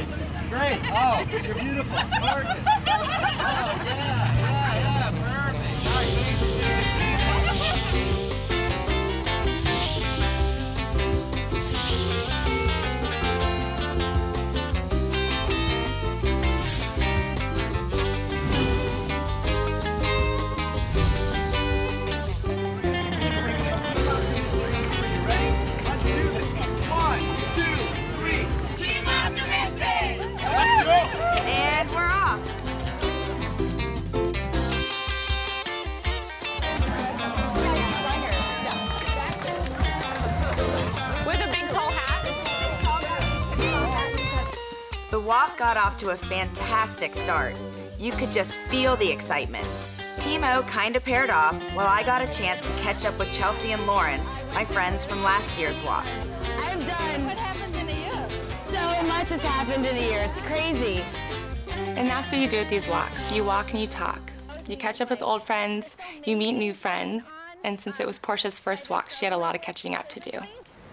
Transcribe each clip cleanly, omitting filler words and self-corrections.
Good. Great. Oh, you're beautiful. Perfect. Oh, yeah, perfect. All right, And we're off. With a big tall hat. The walk got off to a fantastic start. You could just feel the excitement. Team O kinda paired off while I got a chance to catch up with Chelsea and Lauren, my friends from last year's walk. I've done. What happened in a year? So much has happened in a year. It's crazy. And that's what you do at these walks. You walk and you talk. You catch up with old friends, you meet new friends, and since it was Portia's first walk, she had a lot of catching up to do.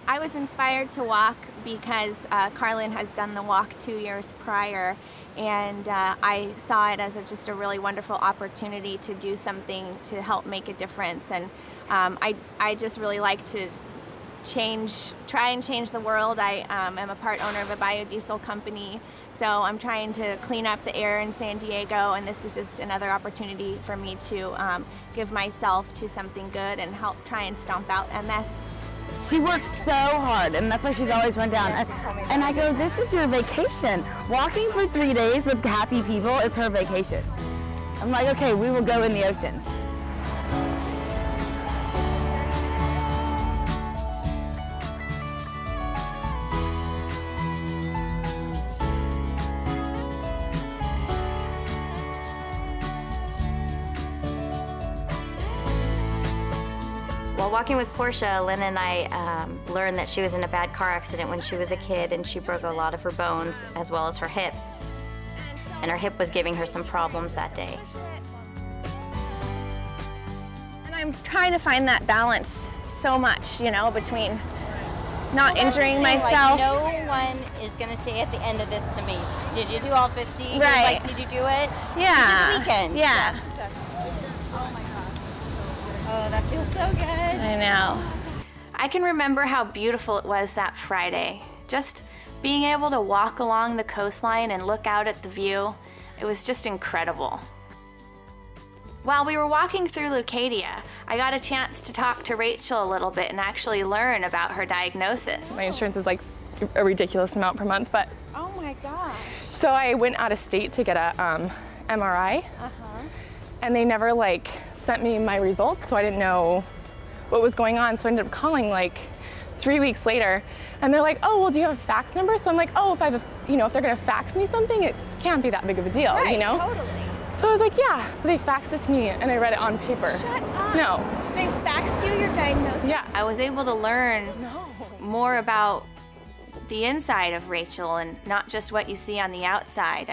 I was inspired to walk because Carlin has done the walk 2 years prior, and I saw it as just a really wonderful opportunity to do something to help make a difference. And I just really like to try and change the world. I am a part owner of a biodiesel company, so I'm trying to clean up the air in San Diego, and this is just another opportunity for me to give myself to something good and help try and stomp out MS. She works so hard, and that's why she's always run down. And I go, this is your vacation. Walking for 3 days with happy people is her vacation. I'm like, okay, we will go in the ocean. While walking with Portia, Lynn and I learned that she was in a bad car accident when she was a kid, and she broke a lot of her bones as well as her hip. And her hip was giving her some problems that day. And I'm trying to find that balance so much, you know, between not injuring myself. Like, no one is going to say at the end of this to me, did you do all 50? Right. Like, did you do it? Yeah. You did the weekend. Yeah. Oh, that feels so good. I know. I can remember how beautiful it was that Friday. Just being able to walk along the coastline and look out at the view, it was just incredible. While we were walking through Leucadia, I got a chance to talk to Rachel a little bit and actually learn about her diagnosis. My insurance is like a ridiculous amount per month, but... Oh my gosh. So I went out of state to get a MRI, and they never like sent me my results, so I didn't know what was going on. So I ended up calling like 3 weeks later, and they're like, "Oh, well, do you have a fax number?" So I'm like, "Oh, if I have a, if they're gonna fax me something, it can't be that big of a deal, Right, you know?" Totally. So I was like, "Yeah." So they faxed it to me, and I read it on paper. Shut up. No. They faxed you your diagnosis? Yeah. I was able to learn more about the inside of Rachel, and not just what you see on the outside,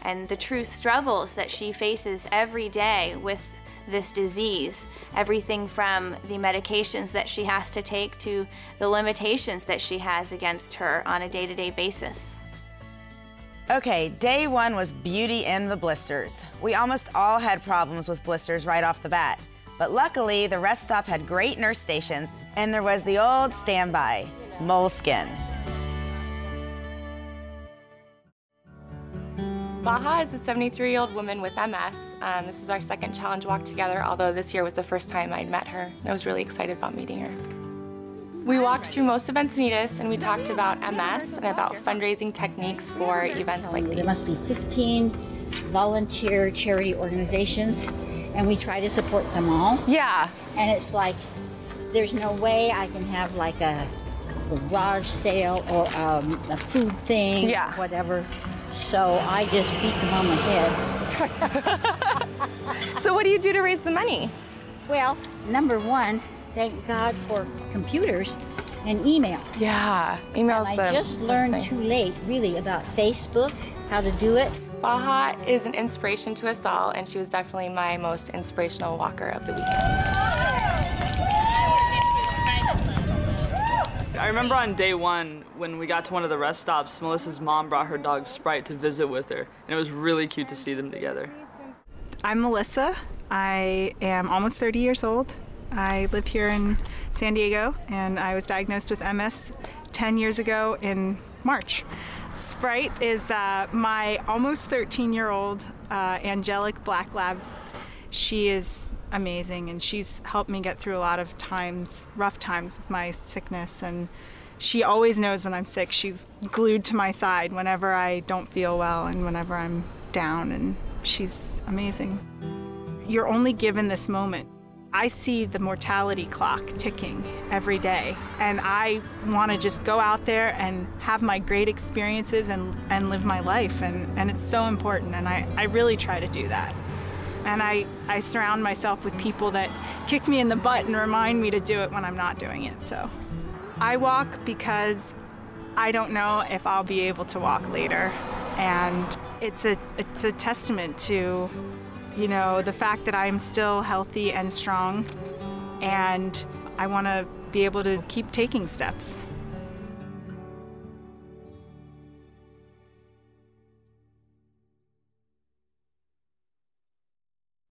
and the true struggles that she faces every day with this disease. Everything from the medications that she has to take to the limitations that she has against her on a day-to-day basis. Okay, day one was beauty in the blisters. We almost all had problems with blisters right off the bat. But luckily, the rest stop had great nurse stations, and there was the old standby, moleskin. Baja is a 73-year-old woman with MS. This is our second challenge walk together, although this year was the first time I'd met her, and I was really excited about meeting her. We walked through most of Encinitas, and we talked about MS and about fundraising techniques for events like these. There must be 15 volunteer charity organizations, and we try to support them all. Yeah. And it's like, there's no way I can have like a garage sale or a food thing, whatever. So I just beat them on the head. So what do you do to raise the money? Well, number one, thank God for computers and email. Yeah, email's and I just learned too late, really, about Facebook, how to do it. Baja is an inspiration to us all, and she was definitely my most inspirational walker of the weekend. I remember on day one, when we got to one of the rest stops, Melissa's mom brought her dog Sprite to visit with her, and it was really cute to see them together. I'm Melissa. I am almost 30 years old. I live here in San Diego, and I was diagnosed with MS 10 years ago in March. Sprite is my almost 13-year-old angelic black lab. She is amazing, and she's helped me get through a lot of times, rough times with my sickness, and she always knows when I'm sick. She's glued to my side whenever I don't feel well and whenever I'm down, and she's amazing. You're only given this moment. I see the mortality clock ticking every day, and I want to just go out there and have my great experiences and live my life, and it's so important, and I really try to do that. And I surround myself with people that kick me in the butt and remind me to do it when I'm not doing it. So I walk because I don't know if I'll be able to walk later, and it's a testament to, you know, the fact that I'm still healthy and strong, and I want to be able to keep taking steps.